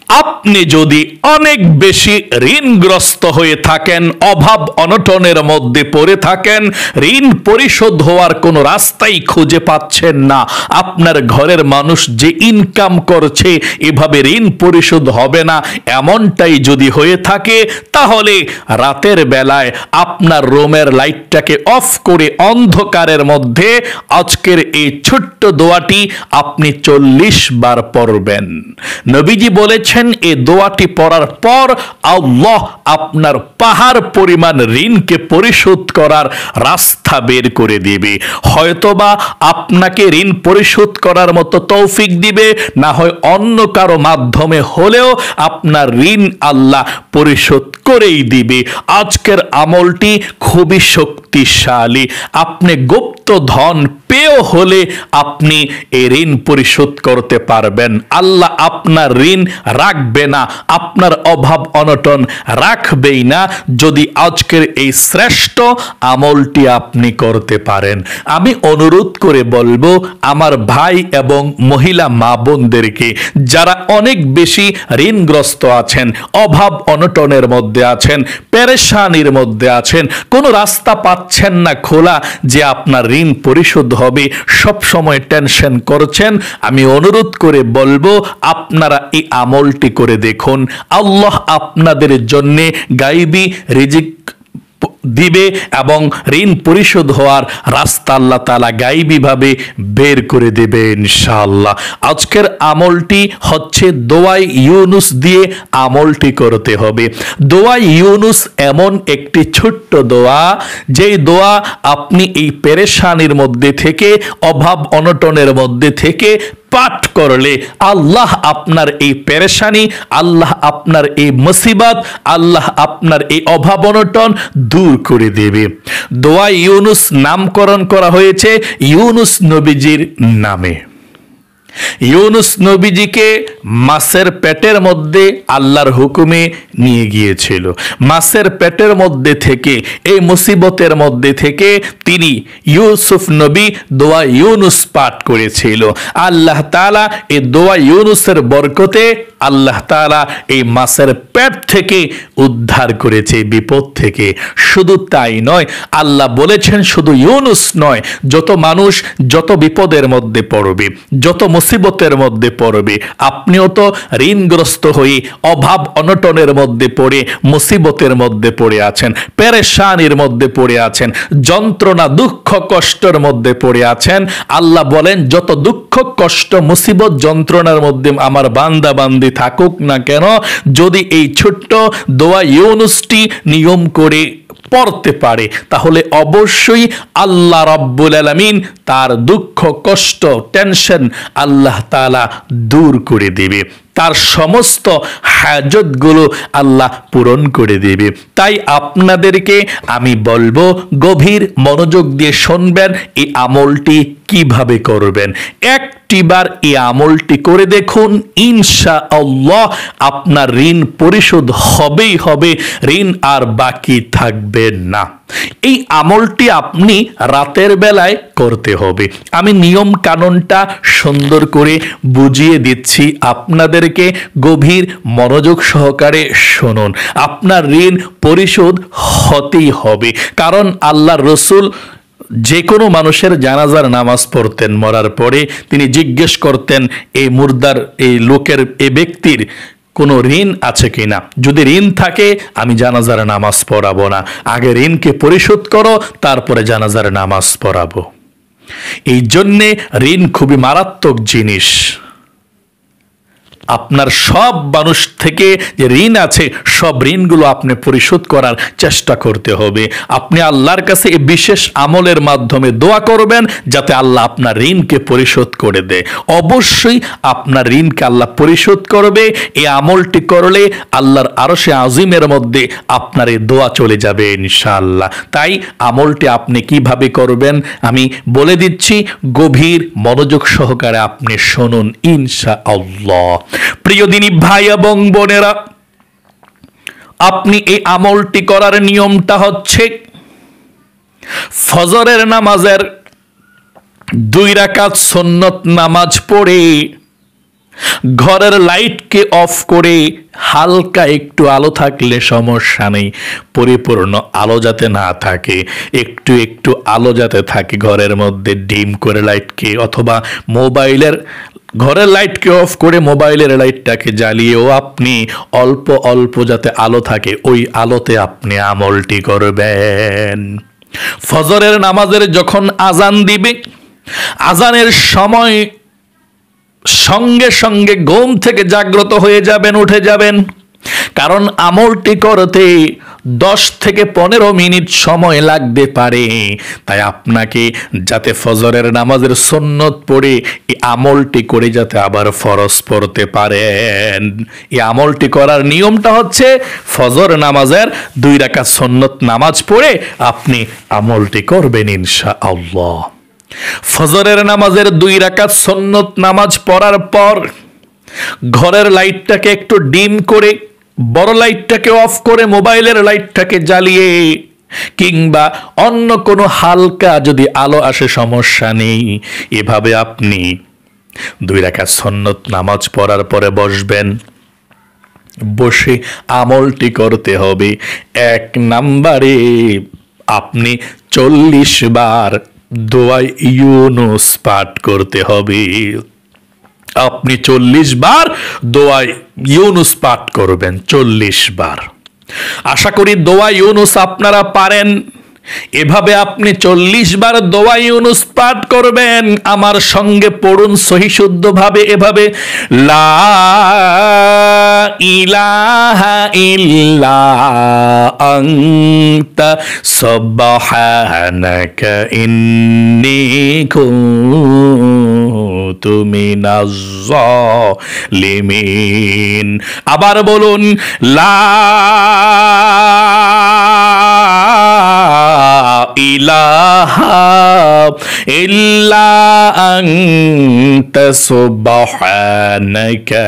আপনি যদি অনেক বেশি ঋণগ্রস্ত হয়ে থাকেন, অভাব অনটনের মধ্যে পড়ে থাকেন, ঋণ পরিশোধ হওয়ার কোনো রাস্তাই খুঁজে পাচ্ছেন না, আপনার ঘরের মানুষ যে ইনকাম করছে এভাবে ঋণ পরিশোধ হবে না, এমনটাই যদি হয়ে থাকে, তাহলে রাতের বেলায় আপনার রুমের লাইটটাকে অফ করে অন্ধকারের মধ্যে আজকের এই ছোট্ট দোয়াটি আপনি 40 বার পড়বেন। নবীজি বলেছেন এই দোয়াটি পড়ার পর আল্লাহ আপনার পাহাড় পরিমাণ ঋণকে পরিশোধ করার রাস্তা বের করে দিবে। হয়তোবা আপনাকে ঋণ পরিশোধ করার মতো তৌফিক দিবে, না হয় অন্য কারো মাধ্যমে হলেও আপনার ঋণ আল্লাহ পরিশোধ করেই দিবে। আজকের আমলটি খুবই শক্তিশালী। আপনি গুপ্ত ধন পেয়েও হলে আপনি এই ঋণ পরিশোধ করতে পারবেন। আল্লাহ আপনার ঋণ রাখবে না, আপনার অভাব অনটন রাখবেই না, যদি আজকের এই শ্রেষ্ঠ আমলটি আপনি করতে পারেন। আমি অনুরোধ করে বলবো আমার ভাই এবং মহিলা মা বোনদেরকে, যারা অনেক বেশি ঋণগ্রস্ত আছেন, অভাব অনটনের মধ্যে আছেন, পেরেশানির মধ্যে আছেন, কোনো রাস্তা পাচ্ছেন না খোলা যে আপনার ঋণ পরিশোধ হবে, সব সময় টেনশন করছেন, আমি অনুরোধ করে বলবো আপনারা এই আমলটি করে দেখুন। আল্লাহ আপনাদের জন্য গায়বী রিজিক দিবে এবং ঋণ পরিশোধ হওয়ার রাস্তা আল্লাহ তাআলা গায়বীভাবে বের করে দেবে ইনশাআল্লাহ। আজকের আমলটি হচ্ছে দোয়াই ইউনুস দিয়ে আমলটি করতে হবে। দোয়াই ইউনুস এমন একটি ছোট্ট দোয়া, যেই দোয়া আপনি এই পেরেশানির মধ্যে থেকে, অভাব অনটনের মধ্যে থেকে পাঠ করলে আল্লাহ আপনার এই পেরেশানি, আল্লাহ আপনার এই মুসিবত, আল্লাহ আপনার এই অভাব অনটন দূর করে দেবে। দোয়া ইউনুস নামকরণ করা হয়েছে ইউনুস নবীজির নামে। ইউনুস নবীজিকে মাছের পেটের মধ্যে আল্লাহর হুকুমে নিয়ে গিয়েছিল। মাছের পেটের মধ্যে থেকে, এই মুসিবতের মধ্যে থেকে তিনি ইউসুফ নবী দোয়া ইউনুস পাঠ করেছিল। আল্লাহ তাআলা এই দোয়া ইউনুসের বরকতে আল্লাহ তাআলা এই মাছের পেট থেকে উদ্ধার করেছে বিপদ থেকে। শুধু তাই নয়, আল্লাহ বলেছেন শুধু ইউনুস নয়, যত মানুষ যত বিপদের মধ্যে পড়বে, যত মুসিবতের মধ্যে পড়বে, আপনিও তো ঋণগ্রস্ত হয়ে অভাব অনটনের মধ্যে পড়ে, মুসিবতের মধ্যে পড়ে আছেন, পেরেশানির মধ্যে পড়ে আছেন, যন্ত্রণা দুঃখ কষ্টের মধ্যে পড়ে আছেন। আল্লাহ বলেন যত দুঃখ কষ্ট মুসিবত যন্ত্রণার মধ্যে আমার বান্দা বান্দি থাকুক না কেন, যদি এই ছোট্ট দোয়া ইউনুসটি নিয়ম করে পড়তে পারে, তাহলে অবশ্যই আল্লাহ রাব্বুল আলামিন তার দুঃখ কষ্ট টেনশন আল্লাহ তাআলা দূর করে দেবে, তার সমস্ত হাজতগুলো আল্লাহ পূরণ করে দেবে। তাই আপনাদেরকে আমি বলবো গভীর মনোযোগ দিয়ে শুনবেন এই আমলটি কিভাবে করবেন। একটিবার এই আমলটি করে দেখুন, ইনশাআল্লাহ আপনার ঋণ পরিশোধ হবেই হবে, ঋণ আর বাকি থাকবে না। এই আমলটি আপনি রাতের বেলায় করতে হবে। আমি নিয়ম কানুনটা সুন্দর করে বুঝিয়ে দিচ্ছি আপনাদেরকে, গভীর মনোযোগ সহকারে শুনুন। আপনার ঋণ পরিশোধ হতেই হবে, কারণ আল্লাহর রাসূল যে কোনো মানুষের জানাজার নামাজ পড়তেন, মরার পরে তিনি জিজ্ঞেস করতেন এই মুর্দার, এই লোকের, এই ব্যক্তির কোনো ঋণ আছে কিনা। যদি ঋণ থাকে আমি জানাজার নামাজ পড়াবো না, আগে ঋণকে পরিশোধ করো তারপরে জানাজার নামাজ পড়াবো। এই জন্যে ঋণ খুবই মারাত্মক জিনিস। আপনার সব মানুষ থেকে যে ঋণ আছে সব ঋণগুলো আপনি পরিশোধ করার চেষ্টা করতে হবে। আপনি আল্লাহর কাছে এই বিশেষ আমলের মাধ্যমে দোয়া করবেন যাতে আল্লাহ আপনার ঋণকে পরিশোধ করে দেয়। অবশ্যই আপনার ঋণকে আল্লাহ পরিশোধ করবে। এই আমলটি করলে আল্লাহর আরশে আজিমের মধ্যে আপনার এই দোয়া চলে যাবে ইনশাআল্লাহ। তাই আমলটি আপনি কিভাবে করবেন আমি বলে দিচ্ছি, গভীর মনোযোগ সহকারে আপনি শুনুন ইনশাআল্লাহ। প্রিয় দিনী ভাই এবং বোনেরা, আপনি এই আমলটি করার নিয়মটা হচ্ছে ফজরের নামাজের 2 রাকাত সুন্নত নামাজ পড়ে ঘরের লাইটকে অফ করে হালকা একটু আলো থাকলে সমস্যা নেই, পরিপূর্ণ আলো যাতে না থাকে, একটু একটু আলো যাতে থাকে ঘরের মধ্যে, ডিম করে লাইটকে অথবা মোবাইলের ঘরের লাইটকে অফ করে মোবাইলের লাইটটাকে জ্বালিয়েও আপনি অল্প অল্প যাতে আলো থাকে ওই আলোতে আপনি আমলটি করবেন। ফজরের নামাজের যখন আজান দিবে, আজানের সময় সঙ্গে সঙ্গে ঘুম থেকে জাগ্রত হয়ে যাবেন, উঠে যাবেন, কারণ আমলটি করতে 10 থেকে 15 মিনিট সময় লাগতে পারে। তাই আপনাকে যাতে ফজরের নামাজের সুন্নত পড়ে এই আমলটি করে যাতে আবার ফরজ পড়তে পারেন, এই আমলটি করার নিয়মটা হচ্ছে ফজর নামাজের 2 রাকাত সুন্নত নামাজ পড়ে আপনি আমলটি করবেন ইনশাআল্লাহ। ফজরের নামাজের 2 রাকাত সুন্নত নামাজ পড়ার পর ঘরের লাইটটাকে একটু ডিম করে, বড় লাইটটাকে অফ করে মোবাইলের লাইটটাকে জ্বালিয়ে, কিংবা অন্য কোনো হালকা যদি আলো আসে সমস্যা নেই, এভাবে আপনি 2 রাকাত সুন্নত নামাজ পড়ার পরে বসবেন। বসে আমলটি করতে হবে। 1 নম্বরে আপনি 40 বার দোয়া ইউনুস পাঠ করতে হবে। আপনি 40 বার দোয়া ইউনুস পাঠ করবেন, 40 বার। আশা করি দোয়া ইউনুস আপনারা পারেন। এভাবে আপনি 40 বার দোয়া ইউনুস পাঠ করবেন। আমার সঙ্গে পড়ুন সহি শুদ্ধভাবে এভাবে, লা ইলাহা ইল্লা আনতা সুবহানাকা ইন্নী কুনতু মিনাজ জালিমিন। আবার বলুন, লা ইলাহা ইল্লা আনতা সুবহানাকা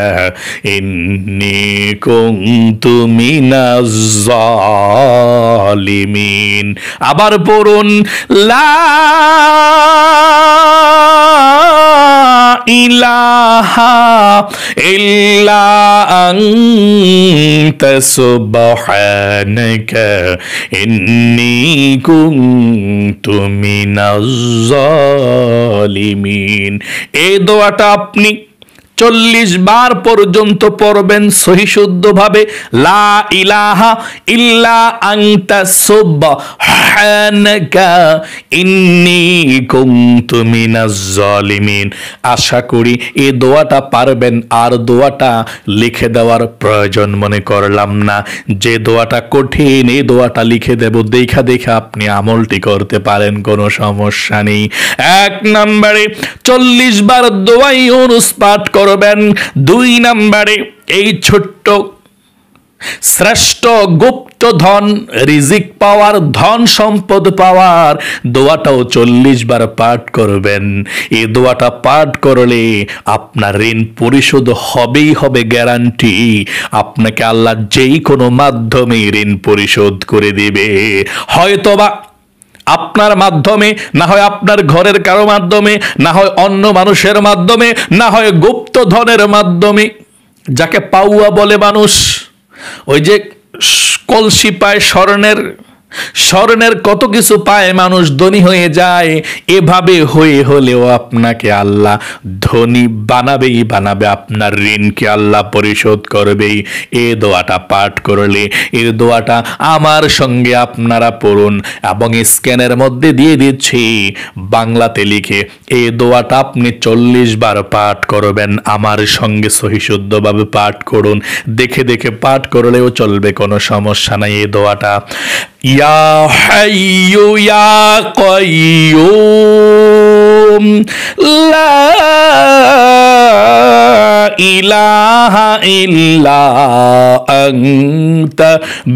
ইন্নী কুনতু মিনাজ জালিমিন। আবার পড়ুন, লা ইলাহা ইল্লা আনতা সুবহানাকা ইন্নী কুনতু মিনাজ জালিমিন। এই দোয়াটা আপনি 40 বার পর্যন্ত পড়বেন সহি শুদ্ধভাবে, লা ইলাহা ইল্লা আনতা সুবহানাকা ইন্নী কুনতু মিনাজ জালিমিন। আশা করি এই দোয়াটা পারবেন, আর দোয়াটা লিখে দেওয়ার প্রয়োজন মনে করলাম না। যে দোয়াটা কঠিন এই দোয়াটা লিখে দেব, দেখা দেখা আপনি আমলটি করতে পারেন, কোনো সমস্যা নেই। 1 নম্বরে 40 বার দোয়া ইউনুস পাঠ করবেন। 2 নম্বরে এই ছোট্ট শ্রেষ্ঠ গুপ্ত ধন রিজিক পাওয়ার, ধন সম্পদ পাওয়ার দোয়াটাও 40 বার পাঠ করবেন। এই দোয়াটা পাঠ করলে আপনার ঋণ পরিশোধ হবেই হবে, গ্যারান্টি। আপনাকে আল্লাহ যেই কোনো মাধ্যমে ঋণ পরিশোধ করে দিবে, হয়তোবা আপনার মাধ্যমে, না হয় আপনার ঘরের কারো মাধ্যমে, না হয় অন্য মানুষের মাধ্যমে, না হয় গুপ্ত ধনের মাধ্যমে। যাকে পাউয়া বলে মানুষ, ওই যে কলসি পায় স্বর্ণের, স্বর্ণের কত কিছু পায় মানুষ, ধনী হয়ে যায়। এভাবে হলেও আপনাকে আল্লাহ ধনী বানাবেই বানাবে, আপনার ঋণকে আল্লাহ পরিশোধ করবেই। এই দোয়াটা পাঠ করলে, এই দোয়াটা আমার সঙ্গে আপনারা পড়ুন, এবং স্ক্যানের মধ্যে দিয়ে দিচ্ছি বাংলাতে লিখে। এই দোয়াটা আপনি 40 বার পাঠ করবেন, আমার সঙ্গে সহি শুদ্ধভাবে পাঠ করুন। দেখে দেখে পাঠ করলেও চলবে, কোনো সমস্যা নাই। এই দোয়াটা, ইয়া হাইয়ু ইয়া কাইয়ুম লা ইলাহা ইল্লা আনতা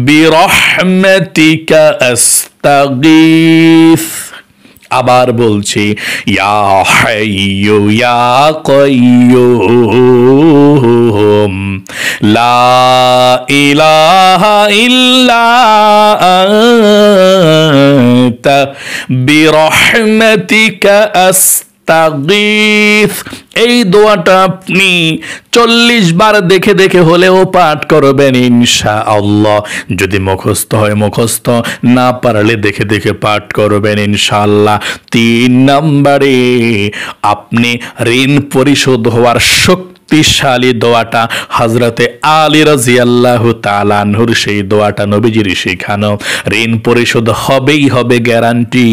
বিরহমাতিকা আস্তাগীথ। আবার বলছি, ইয়া হাইয়ু ইয়া কাইয়ুম লা ইলাহা ইল্লা আনতা বিরহমাতিকা আস্তাগীথ। এই দোয়াটা আপনি 40 বার দেখে দেখে হলেও পাঠ করবেন ইনশাআল্লাহ। যদি মুখস্থ হয় মুখস্থ, না পারলে দেখে দেখে পাঠ করবেন ইনশাআল্লাহ। 3 নম্বরে আপনি ঋণ পরিশোধ হওয়ার শক্তিশালী দোয়াটা হযরতে আলী রাদিয়াল্লাহু তাআলা আনহুর সেই দোয়াটা নবীজির শেখানো, ঋণ পরিশোধ হবেই হবে গ্যারান্টি।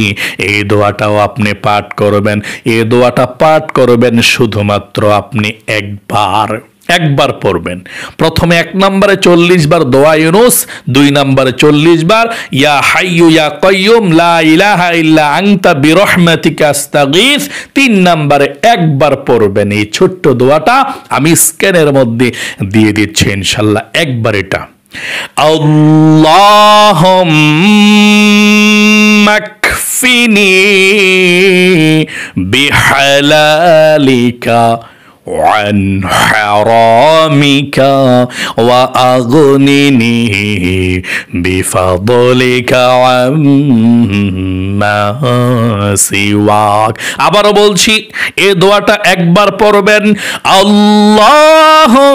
এই দোয়াটাও আপনি পাঠ করবেন। এই দোয়াটা পাঠ করবেন শুধুমাত্র আপনি একবার পড়বেন। প্রথমে 1 নম্বরে 40 বার দোয়া ইউনুস, 2 নম্বরে 40 বার ইয়া হাইয়ু ইয়া কাইয়ুম লা ইলাহা ইল্লা আনতা বিরহমাতিকা আস্তাগীথ। 3 নম্বরে একবার পড়বেন এই ছোট্ট দোয়াটা, আমি স্ক্যানের মধ্যে দিয়ে দিচ্ছি ইনশাআল্লাহ। একবার এটা আল্লাহুম্মা কফিনি বিহালালিকা عن حرامك وأغنني بفضلك عما سواك। আবারও বলছি, এই দোয়াটা একবার পড়বেন, আল্লাহুম্মা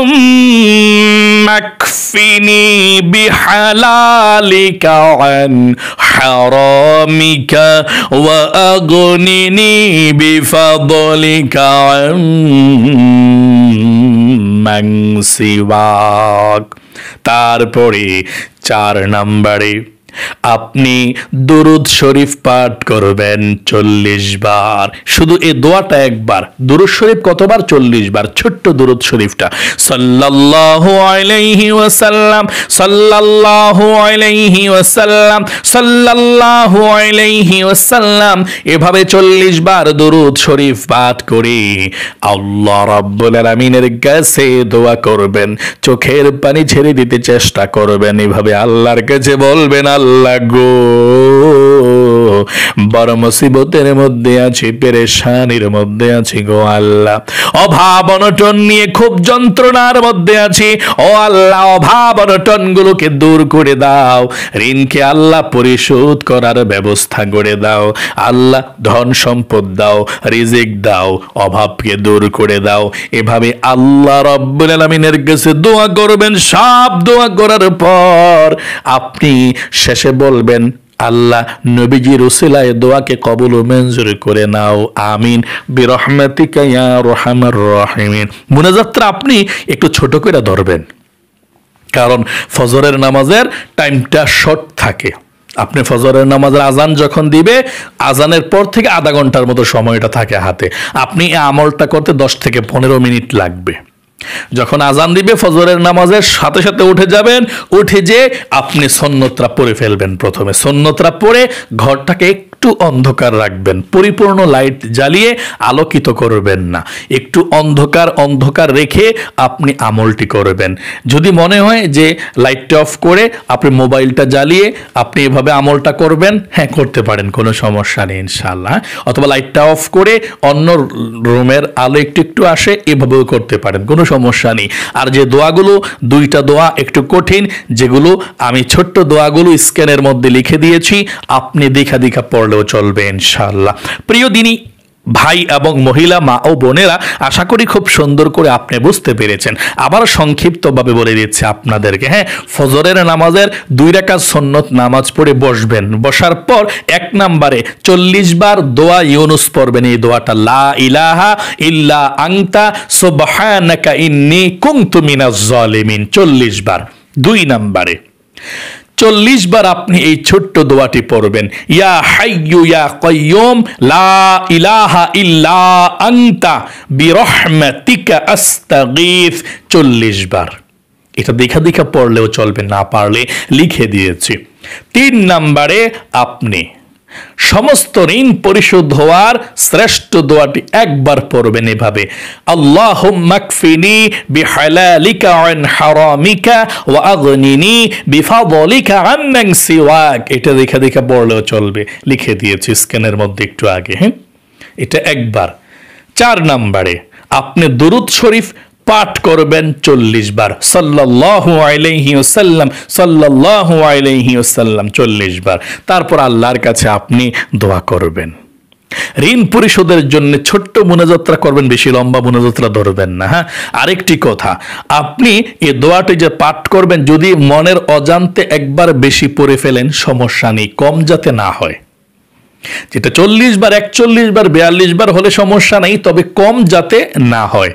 কফিনি বিহালালিকা আন হারামিকা ওয়া আগনিনি বিফাদলিকা আম্মান সিওয়াক। তারপরে 4 নম্বরে আপনি দুরুদ শরীফ পাঠ করবেন 40 বার। শুধু এই দোয়াটা একবার। দুরুদ শরীফ কতবার? 40 বার। ছোট্ট দুরুদ শরীফটা সাল্লাল্লাহু আলাইহি ওয়াসাল্লাম, সাল্লাল্লাহু আলাইহি ওয়াসাল্লাম, সাল্লাল্লাহু আলাইহি ওয়াসাল্লাম, এভাবে 40 বার দুরুদ শরীফ পাঠ করে আল্লাহ রাব্বুল আলামিনের কাছে দোয়া করবেন। চোখের পানি ছেড়ে দিতে চেষ্টা করবেন। এভাবে আল্লাহর কাছে বলবেন, আল্লাহ গো, বড় মুসিবতের মধ্যে আছি, পেরেশানির মধ্যে আছি গো আল্লাহ, অভাব অনটন নিয়ে খুব যন্ত্রণার মধ্যে আছি। ও আল্লাহ, অভাব অনটন গুলোকে দূর করে দাও, ঋণকে আল্লাহ পরিশোধ করার ব্যবস্থা করে দাও। আল্লাহ ধন সম্পদ দাও, রিজিক দাও, অভাবকে দূর করে দাও। এভাবে আল্লাহ রাব্বুল আলামিনের কাছে দোয়া করবেন। সব দোয়া করার পর আপনি শেষে বলবেন, আল্লাহ নবীজির উসিলায় দোয়াকে কবুল ও মঞ্জুর করে নাও, আমিন বিরহমাতিকা ইয়া আরহামার রাহিমিন। মুনাজাতটা আপনি একটু ছোট করে ধরবেন, কারণ ফজরের নামাজের টাইমটা শর্ট থাকে। আপনি ফজরের নামাজের আজান যখন দিবে, আজানের পর থেকে আধা ঘন্টার মতো সময়টা থাকে হাতে। আপনি এই আমলটা করতে 10 থেকে 15 মিনিট লাগবে। যখন আজান দিবে ফজরের নামাজের সাথে সাথে উঠে যাবেন, উঠে যে আপনি সুন্নতরা পড়ে ফেলবেন। প্রথমে সুন্নতরা পড়ে ঘরটাকে একটু অন্ধকার রাখবেন, পরিপূর্ণ লাইট জ্বালিয়ে আলোকিত করবেন না, একটু অন্ধকার রেখে আপনি আমলটি করবেন। যদি মনে হয় যে লাইটটা অফ করে আপনি মোবাইলটা জ্বালিয়ে আপনি এভাবে আমলটা করবেন, হ্যাঁ করতে পারেন, কোনো সমস্যা নেই ইনশাআল্লাহ। অথবা লাইটটা অফ করে অন্য রুমের আলো একটু আসে, এভাবেও করতে পারেন, কোনো সমস্যা নেই। আর যে দোয়াগুলো, 2টা দোয়া একটু কঠিন, যেগুলো আমি ছোট্ট দোয়াগুলো স্ক্যানের মধ্যে লিখে দিয়েছি, আপনি দেখা পড়লেও চলবে ইনশাআল্লাহ। প্রিয় দিনী ভাই এবং মহিলা মা ও বোনেরা, আশা করি খুব সুন্দর করে আপনি বুঝতে পেরেছেন। আবার সংক্ষিপ্তভাবে বলে দিচ্ছি আপনাদেরকে। হ্যাঁ, ফজরের নামাজের 2 রাকাত সুন্নত নামাজ পড়ে বসবেন। বসার পর 1 নম্বরে 40 বার দোয়া ইউনুস পড়বেন। এই দোয়াটা লা ইলাহা ইল্লা আনতা সুবহানাকা ইন্নী কুনতু মিনাজ জালিমিন 40 বার। 2 নম্বরে 40 বার আপনি এই ছোট্ট দোয়াটি পড়বেন, ইয়া হাইয়ু ইয়া কাইয়ুম লা ইলাহা ইল্লা আনতা বিরহমাতিকা আস্তাগীথ 40 বার। এটা দেখা পড়লেও চলবে, না পারলে লিখে দিয়েছি। 3 নম্বরে আপনি সমস্ত ঋণ পরিশোধ হওয়ার শ্রেষ্ঠ দোয়াটি একবার পড়বেন এভাবে, আল্লাহুম্মা কফিনি বিহালালিকা আন হারামিকা ওয়া আগনিনি বিফাদলিকা আম্মান সিওয়াক। এটা দেখা পড়লেও চলবে, লিখে দিয়েছি স্ক্যানের মধ্যে একটু আগে। হ্যাঁ, এটা একবার। 4 নম্বরে আপনি দুরুদ শরীফ পাঠ করবেন 40 বার, সাল্লাল্লাহু আলাইহি ওয়াসাল্লাম, সাল্লাল্লাহু আলাইহি ওয়াসাল্লাম 40 বার। তারপর আল্লাহর কাছে আপনি দোয়া করবেন। ঋণ পরিশোধের জন্য ছোট্ট মোনাজাতটা করবেন, বেশি লম্বা মোনাজাতটা ধরবেন না। হ্যাঁ, আরেকটি কথা, আপনি এই দোয়াটি যে পাঠ করবেন, যদি মনের অজান্তে একবার বেশি পড়ে ফেলেন সমস্যা নেই, কম যাতে না হয়। যেটা 40 বার, 41 বার, 42 বার হলে সমস্যা নেই, তবে কম যাতে না হয়,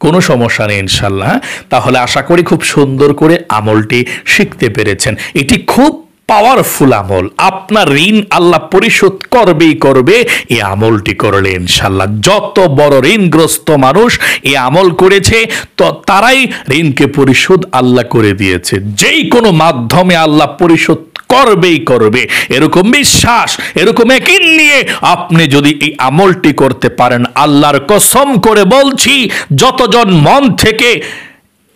কোনো সমস্যা নেই ইনশাল্লাহ। তাহলে আশা করি খুব সুন্দর করে আমলটি শিখতে পেরেছেন। এটি খুব পাওয়ারফুল আমল, আপনার ঋণ আল্লাহ পরিশোধ করবেই করবে এই আমলটি করলে ইনশাল্লাহ। যত বড় ঋণগ্রস্ত মানুষ এই আমল করেছে তো তারাই ঋণকে পরিশোধ আল্লাহ করে দিয়েছে। যেই কোনো মাধ্যমে আল্লাহ পরিশোধ করবেই করবে, এরকম বিশ্বাস, এরকম ইয়াকিন নিয়ে আপনি যদি এই আমলটি করতে পারেন, আল্লাহর কসম করে বলছি, যতজন মন থেকে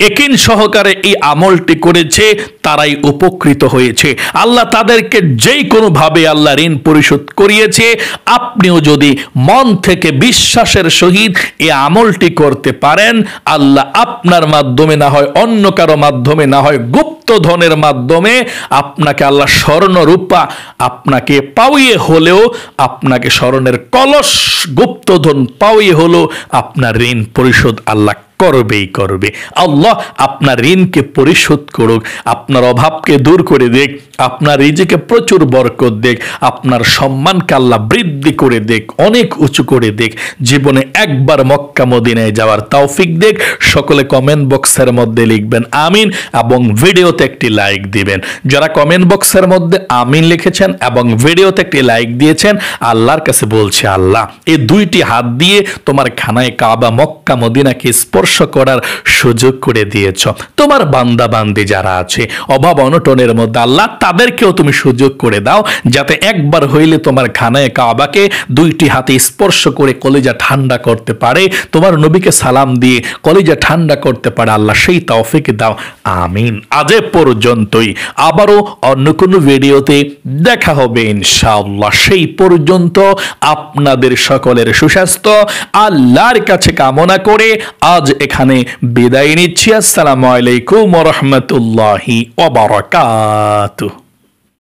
ইয়াকিন সহকারে এই আমলটি করেছে তারাই উপকৃত হয়েছে। আল্লাহ তাদেরকে যেই কোনো ভাবে আল্লাহ ঋণ পরিশোধ করিয়েছে। আপনিও যদি মন থেকে বিশ্বাসের সহিত এই আমলটি করতে পারেন, আল্লাহ আপনার মাধ্যমে না হয় অন্য কারো মাধ্যমে না হয় গুপ্তধনের মাধ্যমে আপনাকে আল্লাহ স্বর্ণ রূপা আপনাকে পাওয়িয়ে হলেও, আপনাকে স্বর্ণের কলস গুপ্তধন পাওয়িয়ে হলেও আপনার ঋণ পরিশোধ আল্লাহ করবেই করবে। আল্লাহ আপনার ঋণকে পরিশোধ করুক, আপনার অভাবকে দূর করে দেখ, আপনার রিজিকে প্রচুর বরকত দেখ, আপনার সম্মানকে আল্লাহ বৃদ্ধি করে দেখ, অনেক উঁচু করে দেখ, জীবনে একবার মক্কা মদিনায় যাওয়ার তৌফিক দেখ। সকলে কমেন্ট বক্সের মধ্যে লিখবেন আমিন এবং ভিডিওতে একটি লাইক দিবেন। যারা কমেন্ট বক্সের মধ্যে আমিন লিখেছেন এবং ভিডিওতে একটি লাইক দিয়েছেন, আল্লাহর কাছে বলছে, আল্লাহ এই দুইটি হাত দিয়ে তোমার খানায় কাবা মক্কা মদিনাকে স্পর্শ করার সুযোগ করে দিয়েছ। তোমার বান্দা বান্দি যারা আছে অভাব অনটনের মধ্যে, আল্লাহ তাদেরকেও তুমি সুযোগ করে দাও, যাতে একবার হইলে তোমার খানায় কাবাকে দুইটি হাতে স্পর্শ করে কলিজা ঠান্ডা করতে পারে, তোমার নবীকে সালাম দিয়ে কলিজা ঠান্ডা করতে পারে। আল্লাহ সেই তৌফিক দাও, আমিন। আজ পর্যন্তই, আবারও অন্য কোনো ভিডিওতে দেখা হবে ইনশাআল্লাহ। সেই পর্যন্ত আপনাদের সকলের সুস্বাস্থ্য আল্লাহর কাছে কামনা করে আজ এখানে বিদায় নিচ্ছি। আসসালামু আলাইকুম ওয়া রাহমাতুল্লাহি ওয়া বারাকাতুহু।